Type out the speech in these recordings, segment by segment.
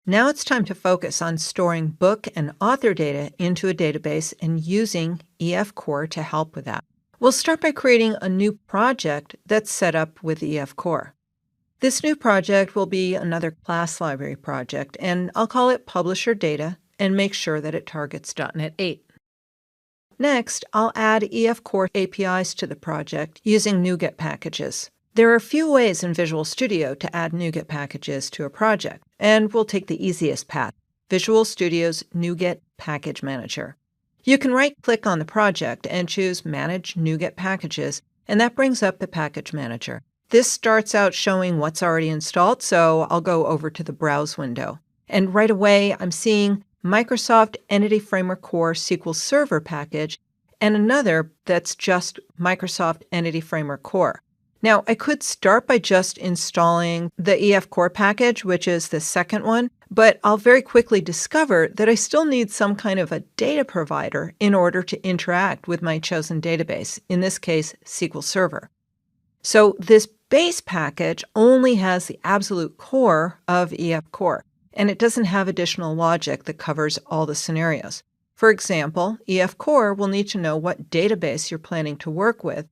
Now it's time to focus on storing book and author data into a database and using EF Core to help with that. We'll start by creating a new project that's set up with EF Core. This new project will be another class library project, and I'll call it Publisher Data and make sure that it targets .NET 8. Next, I'll add EF Core APIs to the project using NuGet packages. There are a few ways in Visual Studio to add NuGet packages to a project, and we'll take the easiest path, Visual Studio's NuGet Package Manager. You can right-click on the project and choose Manage NuGet Packages, and that brings up the Package Manager. This starts out showing what's already installed, so I'll go over to the Browse window. And right away, I'm seeing Microsoft Entity Framework Core SQL Server package and another that's just Microsoft Entity Framework Core. Now, I could start by just installing the EF Core package, which is the second one, but I'll very quickly discover that I still need some kind of a data provider in order to interact with my chosen database, in this case, SQL Server. So this base package only has the absolute core of EF Core, and it doesn't have additional logic that covers all the scenarios. For example, EF Core will need to know what database you're planning to work with,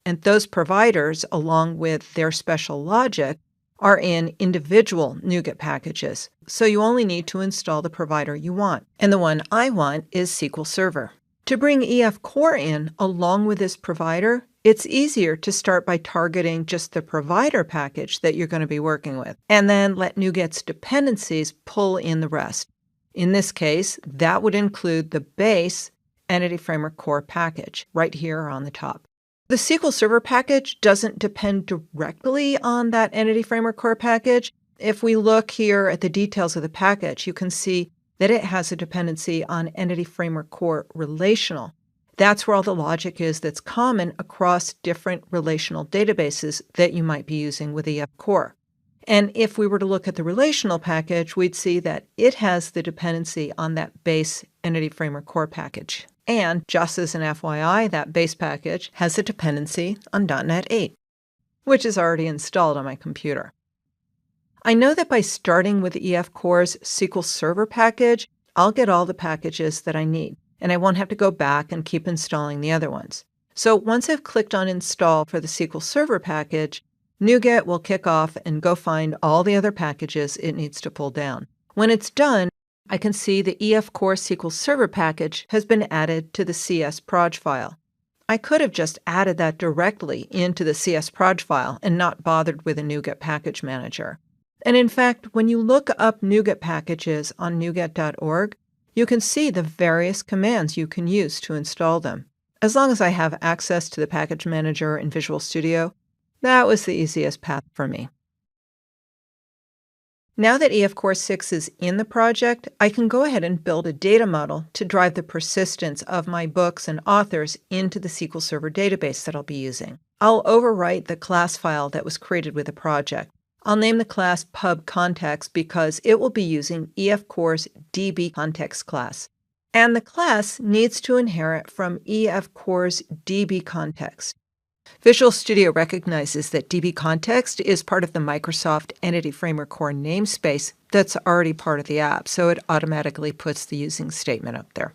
and those providers, along with their special logic, are in individual NuGet packages. So you only need to install the provider you want. And the one I want is SQL Server. To bring EF Core in along with this provider, it's easier to start by targeting just the provider package that you're going to be working with, and then let NuGet's dependencies pull in the rest. In this case, that would include the base Entity Framework Core package right here on the top. The SQL Server package doesn't depend directly on that Entity Framework Core package. If we look here at the details of the package, you can see that it has a dependency on Entity Framework Core Relational. That's where all the logic is that's common across different relational databases that you might be using with EF Core. And if we were to look at the relational package, we'd see that it has the dependency on that base Entity Framework Core package. And just as an FYI, that base package has a dependency on .NET 8, which is already installed on my computer. I know that by starting with EF Core's SQL Server package, I'll get all the packages that I need, and I won't have to go back and keep installing the other ones. So once I've clicked on Install for the SQL Server package, NuGet will kick off and go find all the other packages it needs to pull down. When it's done, I can see the EF Core SQL Server package has been added to the CS_proj file. I could have just added that directly into the CS_proj file and not bothered with a NuGet package manager. And in fact, when you look up NuGet packages on NuGet.org, you can see the various commands you can use to install them. As long as I have access to the package manager in Visual Studio, that was the easiest path for me. Now that EF Core 6 is in the project, I can go ahead and build a data model to drive the persistence of my books and authors into the SQL Server database that I'll be using. I'll overwrite the class file that was created with the project. I'll name the class PubContext because it will be using EF Core's DBContext class. And the class needs to inherit from EF Core's DBContext. Visual Studio recognizes that DBContext is part of the Microsoft Entity Framework Core namespace that's already part of the app, so it automatically puts the using statement up there.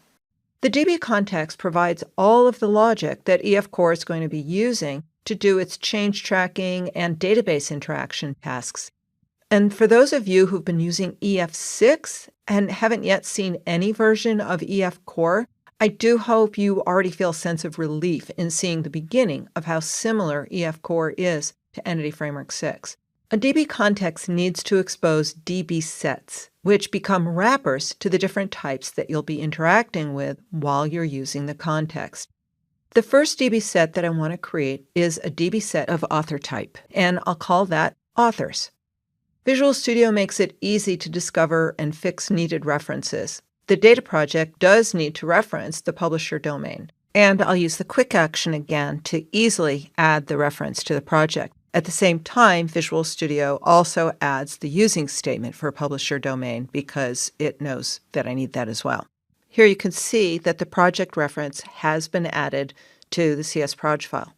The DBContext provides all of the logic that EF Core is going to be using to do its change tracking and database interaction tasks. And for those of you who've been using EF6 and haven't yet seen any version of EF Core, I do hope you already feel a sense of relief in seeing the beginning of how similar EF Core is to Entity Framework 6. A DBContext needs to expose DB sets, which become wrappers to the different types that you'll be interacting with while you're using the context. The first DB set that I want to create is a DB set of author type, and I'll call that authors. Visual Studio makes it easy to discover and fix needed references. The data project does need to reference the publisher domain, and I'll use the quick action again to easily add the reference to the project. At the same time, Visual Studio also adds the using statement for publisher domain because it knows that I need that as well. Here you can see that the project reference has been added to the CS_proj file.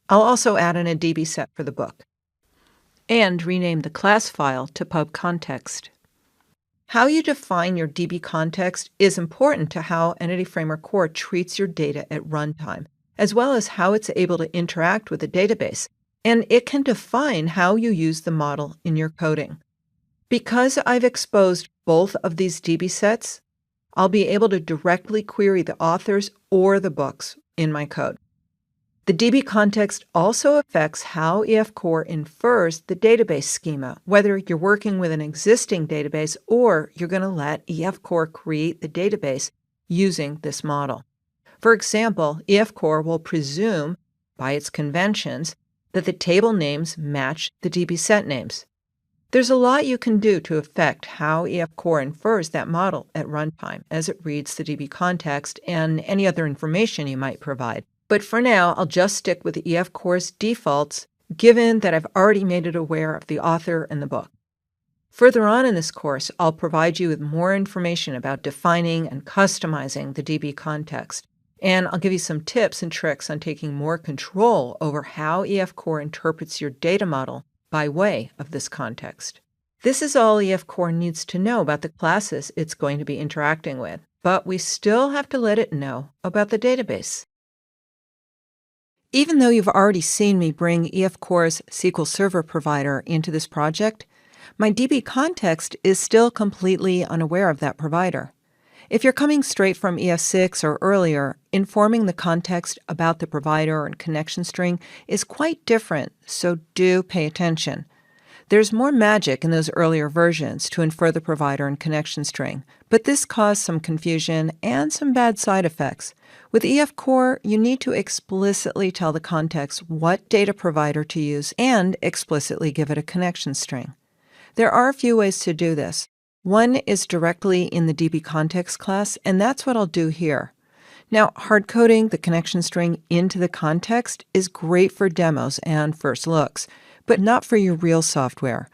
I'll also add in a DB set for the book and rename the class file to PubContext. How you define your DB context is important to how Entity Framework Core treats your data at runtime, as well as how it's able to interact with the database, and it can define how you use the model in your coding. Because I've exposed both of these DB sets, I'll be able to directly query the authors or the books in my code. The DB context also affects how EF Core infers the database schema, whether you're working with an existing database or you're going to let EF Core create the database using this model. For example, EF Core will presume, by its conventions, that the table names match the DB set names. There's a lot you can do to affect how EF Core infers that model at runtime as it reads the DB context and any other information you might provide. But for now, I'll just stick with EF Core's defaults, given that I've already made it aware of the author and the book. Further on in this course, I'll provide you with more information about defining and customizing the DB context, and I'll give you some tips and tricks on taking more control over how EF Core interprets your data model by way of this context. This is all EF Core needs to know about the classes it's going to be interacting with, but we still have to let it know about the database. Even though you've already seen me bring EF Core's SQL Server provider into this project, my DB context is still completely unaware of that provider. If you're coming straight from EF6 or earlier, informing the context about the provider and connection string is quite different, so do pay attention. There's more magic in those earlier versions to infer the provider and connection string, but this caused some confusion and some bad side effects. With EF Core, you need to explicitly tell the context what data provider to use and explicitly give it a connection string. There are a few ways to do this. One is directly in the DB context class, and that's what I'll do here. Now, hard-coding the connection string into the context is great for demos and first looks, but not for your real software.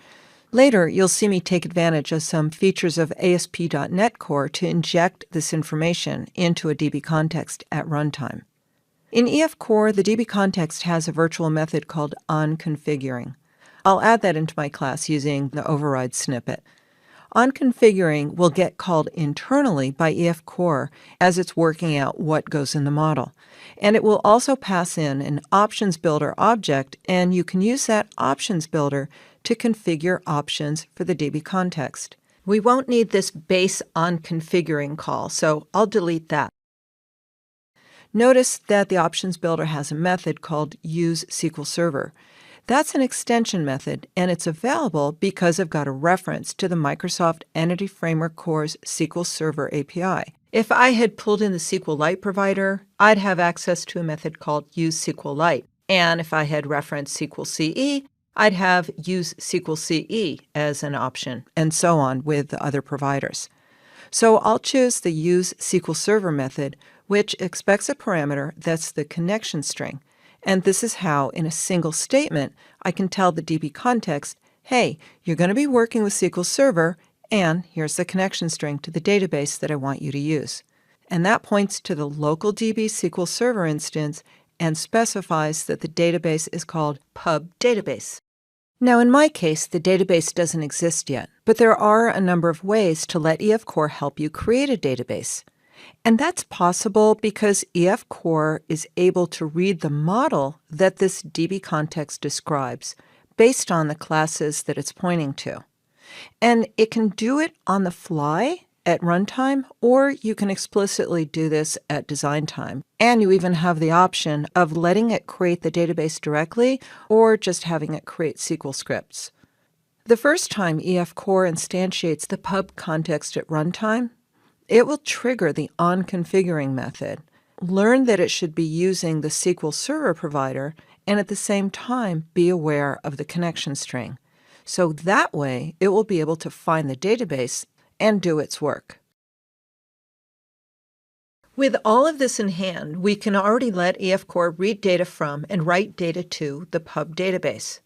Later, you'll see me take advantage of some features of ASP.NET Core to inject this information into a DB context at runtime. In EF Core, the DB context has a virtual method called onConfiguring. I'll add that into my class using the override snippet. OnConfiguring will get called internally by EF Core as it's working out what goes in the model. And it will also pass in an options builder object, and you can use that options builder to configure options for the DB context. We won't need this base onConfiguring call, so I'll delete that. Notice that the options builder has a method called useSQLServer. That's an extension method, and it's available because I've got a reference to the Microsoft Entity Framework Core's SQL Server API. If I had pulled in the SQLite provider, I'd have access to a method called useSQLite. And if I had referenced SQLCE, I'd have useSQLCE as an option, and so on with other providers. So I'll choose the useSQLServer method, which expects a parameter that's the connection string. And this is how, in a single statement, I can tell the DB context, hey, you're going to be working with SQL Server, and here's the connection string to the database that I want you to use. And that points to the local DB SQL Server instance and specifies that the database is called pub database. Now, in my case, the database doesn't exist yet, but there are a number of ways to let EF Core help you create a database. And that's possible because EF Core is able to read the model that this DB context describes based on the classes that it's pointing to. And it can do it on the fly at runtime, or you can explicitly do this at design time. And you even have the option of letting it create the database directly or just having it create SQL scripts. The first time EF Core instantiates the pub context at runtime, it will trigger the onConfiguring method, learn that it should be using the SQL Server provider, and at the same time be aware of the connection string. So that way, it will be able to find the database and do its work. With all of this in hand, we can already let EF Core read data from and write data to the pub database.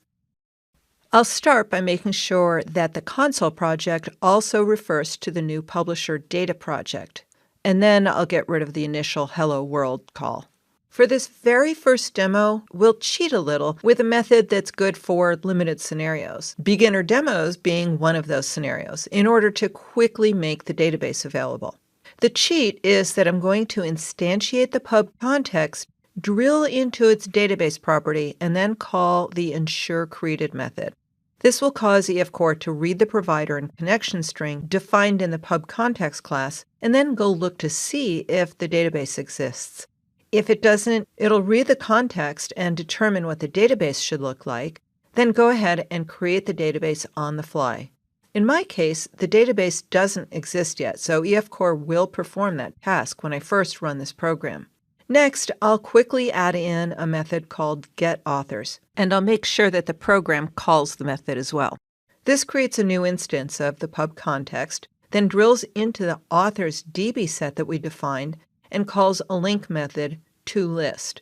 I'll start by making sure that the console project also refers to the new publisher data project, and then I'll get rid of the initial hello world call. For this very first demo, we'll cheat a little with a method that's good for limited scenarios, beginner demos being one of those scenarios, in order to quickly make the database available. The cheat is that I'm going to instantiate the pub context, drill into its database property, and then call the ensureCreated method. This will cause EFCore to read the provider and connection string defined in the pub context class, and then go look to see if the database exists. If it doesn't, it'll read the context and determine what the database should look like, then go ahead and create the database on the fly. In my case, the database doesn't exist yet, so EFCore will perform that task when I first run this program. Next, I'll quickly add in a method called getAuthors, and I'll make sure that the program calls the method as well. This creates a new instance of the pub context, then drills into the authors DB set that we defined, and calls a link method toList.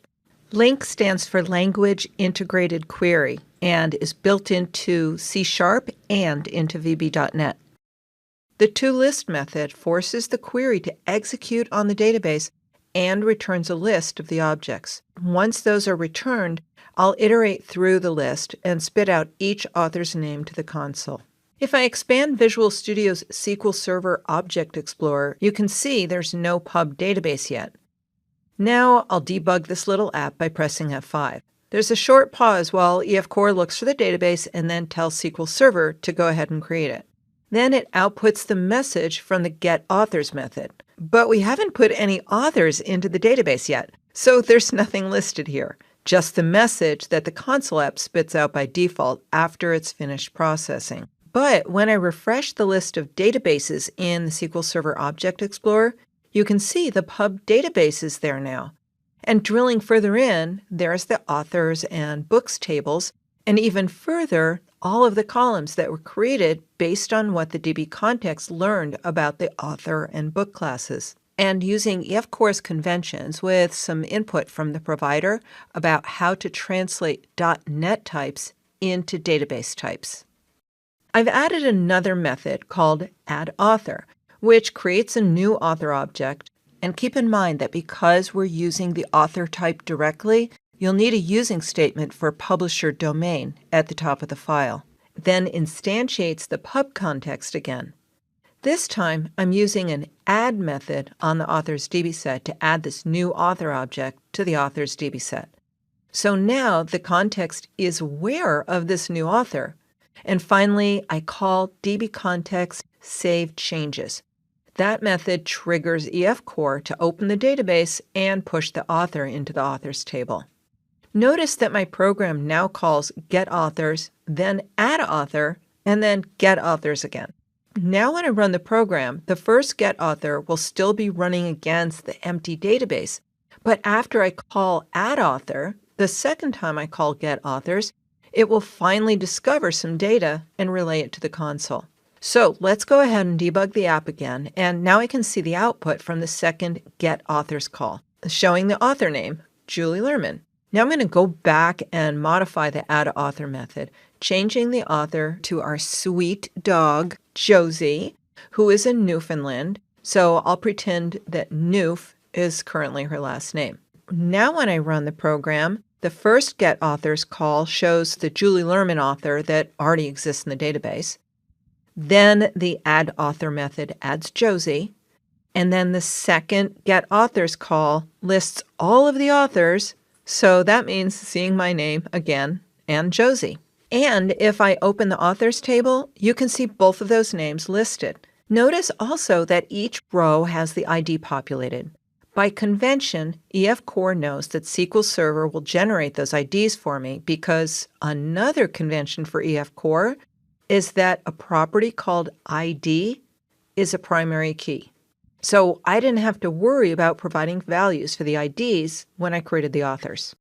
LINQ stands for Language Integrated Query and is built into C# and into VB.NET. The toList method forces the query to execute on the database and returns a list of the objects. Once those are returned, I'll iterate through the list and spit out each author's name to the console. If I expand Visual Studio's SQL Server Object Explorer, you can see there's no pub database yet. Now I'll debug this little app by pressing F5. There's a short pause while EFCore looks for the database and then tells SQL Server to go ahead and create it. Then it outputs the message from the getAuthors method. But we haven't put any authors into the database yet, so there's nothing listed here, just the message that the console app spits out by default after it's finished processing. But when I refresh the list of databases in the SQL Server Object Explorer, you can see the pub database is there now. And drilling further in, there's the authors and books tables, and even further, all of the columns that were created based on what the DB context learned about the author and book classes. And using EFCore's conventions with some input from the provider about how to translate .NET types into database types. I've added another method called addAuthor, which creates a new author object. And keep in mind that because we're using the author type directly, you'll need a using statement for publisher domain at the top of the file. Then instantiates the pub context again. This time, I'm using an add method on the authors DB set to add this new author object to the authors DB set. So now the context is aware of this new author. And finally, I call dbContext save changes. That method triggers EFCore to open the database and push the author into the authors table. Notice that my program now calls getAuthors, then addAuthor, and then getAuthors again. Now when I run the program, the first getAuthor will still be running against the empty database. But after I call addAuthor, the second time I call getAuthors, it will finally discover some data and relay it to the console. So let's go ahead and debug the app again, and now I can see the output from the second getAuthors call, showing the author name, Julie Lerman. Now I'm going to go back and modify the addAuthor method, changing the author to our sweet dog, Josie, who is in Newfoundland. So I'll pretend that Newf is currently her last name. Now when I run the program, the first getAuthors call shows the Julie Lerman author that already exists in the database. Then the addAuthor method adds Josie. And then the second getAuthors call lists all of the authors. So that means seeing my name again and Josie. And if I open the authors table, you can see both of those names listed. Notice also that each row has the ID populated. By convention, EFCore knows that SQL Server will generate those IDs for me because another convention for EFCore is that a property called ID is a primary key. So I didn't have to worry about providing values for the IDs when I created the authors.